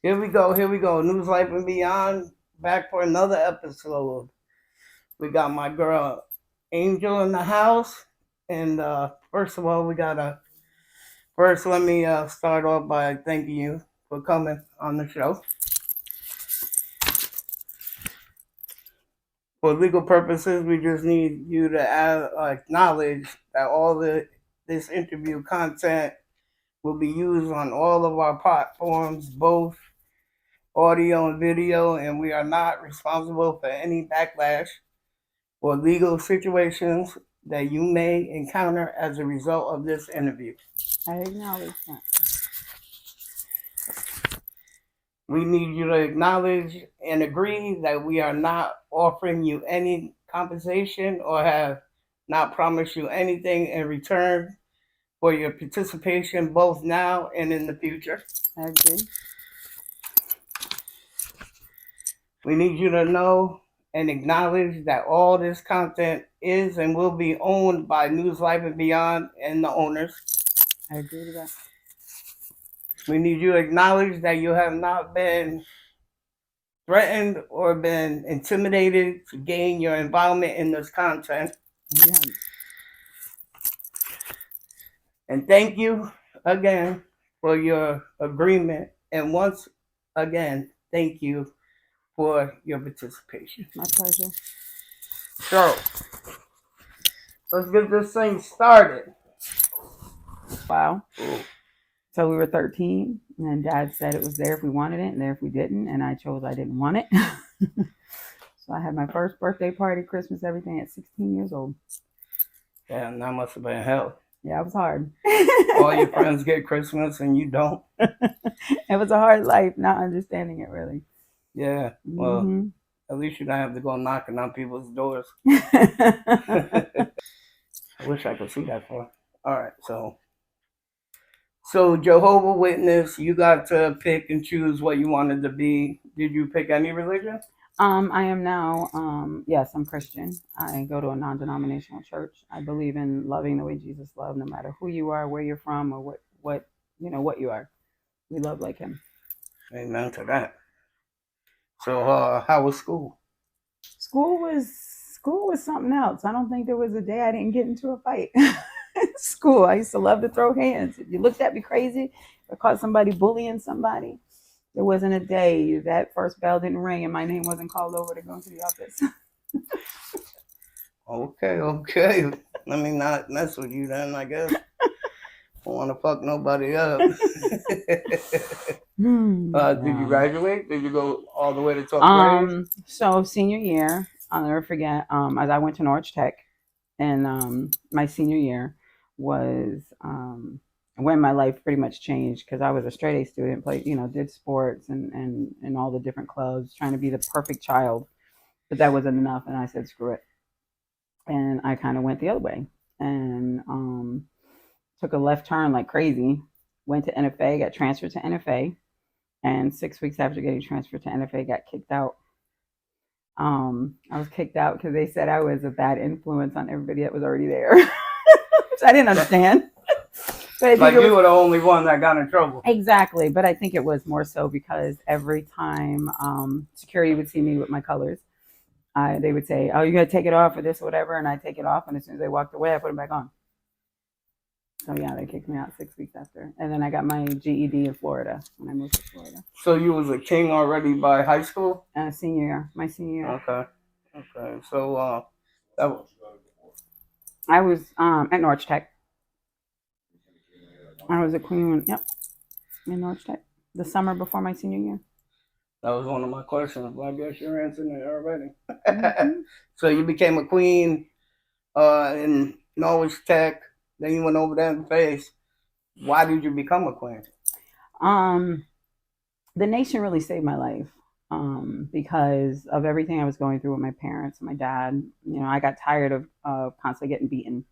Here we go. News Life and Beyond, back for another episode. We got my girl Angel in the house. And first of all, first let me start off by thanking you for coming on the show. For legal purposes, we just need you to acknowledge that this interview content will be used on all of our platforms, both audio and video, and we are not responsible for any backlash or legal situations that you may encounter as a result of this interview. I acknowledge that. We need you to acknowledge and agree that we are not offering you any compensation or have not promised you anything in return for your participation both now and in the future. I agree. We need you to know and acknowledge that all this content is and will be owned by News Life and Beyond and the owners. I agree with that. We need you to acknowledge that you have not been threatened or been intimidated to gain your involvement in this content. Yeah. And thank you again for your agreement. And once again, thank you for your participation. My pleasure. So, let's get this thing started. Wow. Ooh. So we were 13, and Dad said it was there if we wanted it and there if we didn't, and I chose I didn't want it. So I had my first birthday party, Christmas, everything at 16 years old. Damn, that must have been hell. Yeah, it was hard. All your friends get Christmas and you don't. It was a hard life, not understanding it really. Yeah, well, At least you don't have to go knocking on people's doors. I wish I could see that far. All right, so Jehovah Witness, you got to pick and choose what you wanted to be. Did you pick any religion? I am now, yes, I'm Christian. I go to a non-denominational church. I believe in loving the way Jesus loved, no matter who you are, where you're from, or what you are. We love like him. Amen to that. So, how was school? School was something else. I don't think there was a day I didn't get into a fight. School, I used to love to throw hands. If you looked at me crazy, or caught somebody bullying somebody, there wasn't a day that first bell didn't ring and my name wasn't called over to go into the office. Okay. Let me not mess with you then, I guess. Don't want to fuck nobody up. Did you graduate? Did you go all the way to 12th grade? So senior year, I'll never forget, as I went to Norwich Tech, and my senior year was when my life pretty much changed, because I was a straight A student, did sports and all the different clubs, trying to be the perfect child, but that wasn't enough, and I said screw it, and I kind of went the other way, and took a left turn like crazy, went to NFA, got transferred to NFA, and 6 weeks after getting transferred to NFA, got kicked out. I was kicked out because they said I was a bad influence on everybody that was already there, which I didn't understand. But like you were the only one that got in trouble. Exactly, but I think it was more so because every time security would see me with my colors, they would say, "Oh, you gotta take it off or this or whatever," and I take it off, and as soon as they walked away, I put them back on. So yeah, they kicked me out 6 weeks after, and then I got my GED in Florida when I moved to Florida. So you was a king already by high school? My senior year. Okay. So I was at Norwich Tech. I was a queen. In Norwich Tech, the summer before my senior year. That was one of my questions, but I guess you're answering it already. Mm-hmm. So you became a queen in Norwich Tech. Then you went over there in the face. Why did you become a queen? The nation really saved my life because of everything I was going through with my parents and my dad. I got tired of constantly getting beaten.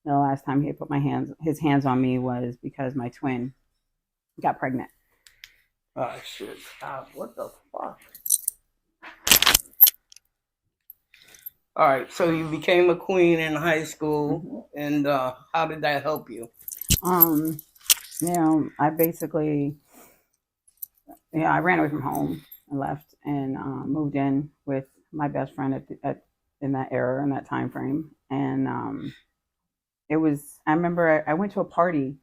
The last time he had put his hands on me was because my twin got pregnant. Oh shit! Stop! What the fuck? All right, so you became a queen in high school, and how did that help you? I basically, yeah, I ran away from home and left and moved in with my best friend at in that era in that time frame. And it was I remember I went to a party.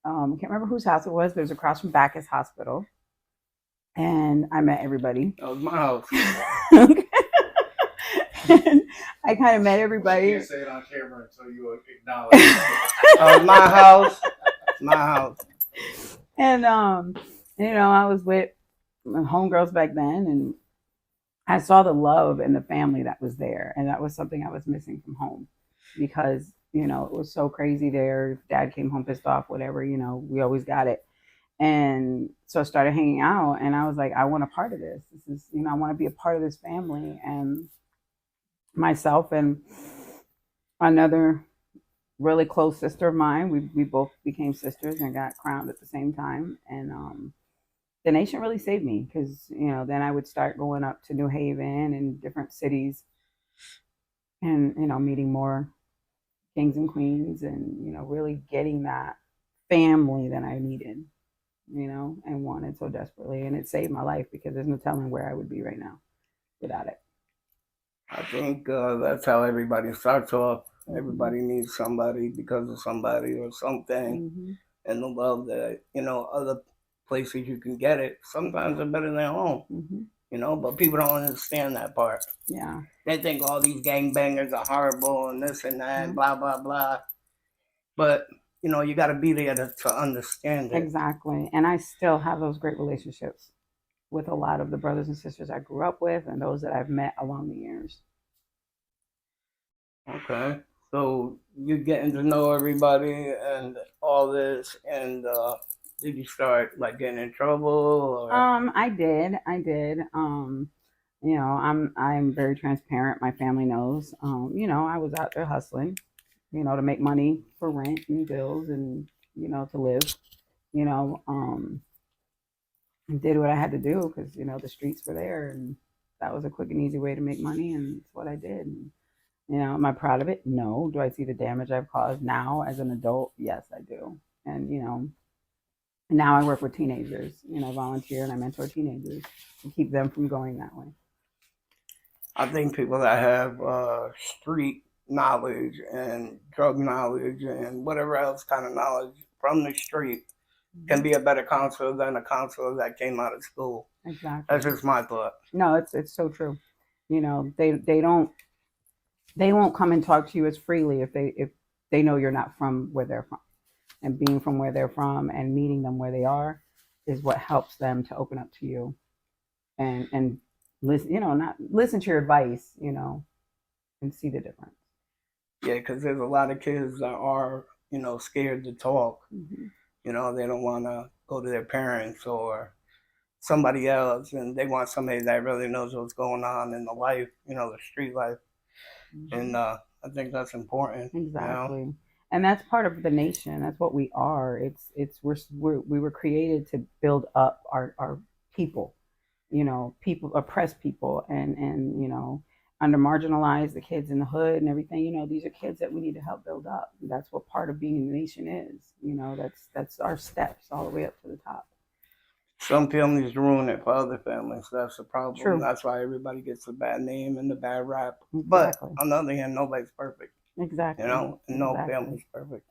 I can't remember whose house it was, but it was across from Bacchus Hospital, and I met everybody. That was my house. And I kind of met everybody. You can't say it on camera until you acknowledge it. That was my house. My house. And I was with my homegirls back then, and I saw the love and the family that was there, and that was something I was missing from home because it was so crazy there. Dad came home pissed off, whatever. We always got it, and so I started hanging out, and I was like, I want a part of this. This is, I want to be a part of this family, and myself and another really close sister of mine, we both became sisters and got crowned at the same time, and the nation really saved me because then I would start going up to New Haven and different cities, and meeting more kings and queens, and really getting that family that I needed, and wanted so desperately, and it saved my life because there's no telling where I would be right now without it. I think that's how everybody starts off. Everybody needs somebody because of somebody or something, and the love that other places you can get it. Sometimes they're better than home, but people don't understand that part. Yeah, they think all these gangbangers are horrible and this and that, and blah blah blah. But you got to be there to understand it. Exactly, and I still have those great relationships with a lot of the brothers and sisters I grew up with and those that I've met along the years. Okay. So you're getting to know everybody and all this, and did you start like getting in trouble? Or? I did. I'm very transparent. My family knows. I was out there hustling, to make money for rent and bills and, to live, did what I had to do because, the streets were there, and that was a quick and easy way to make money, and it's what I did. And, am I proud of it? No. Do I see the damage I've caused now as an adult? Yes, I do. And, now I work with teenagers, volunteer and I mentor teenagers to keep them from going that way. I think people that have street knowledge and drug knowledge and whatever else kind of knowledge from the street can be a better counselor than a counselor that came out of school. Exactly. That's just my thought. No, it's so true. They won't come and talk to you as freely if they know you're not from where they're from. And being from where they're from and meeting them where they are is what helps them to open up to you and listen, not listen to your advice, and see the difference. Yeah, because there's a lot of kids that are, scared to talk. They don't want to go to their parents or somebody else, and they want somebody that really knows what's going on in the life, the street life. And I think that's important. Exactly. And that's part of the nation. That's what we are. We were created to build up our people, people, oppressed people, and under marginalized, the kids in the hood and everything. These are kids that we need to help build up. That's what part of being in the nation is. That's our steps all the way up to the top. Some families ruin it for other families. That's the problem. True. That's why everybody gets a bad name and the bad rap. Exactly. But on the other hand, nobody's perfect. Exactly. No family's perfect.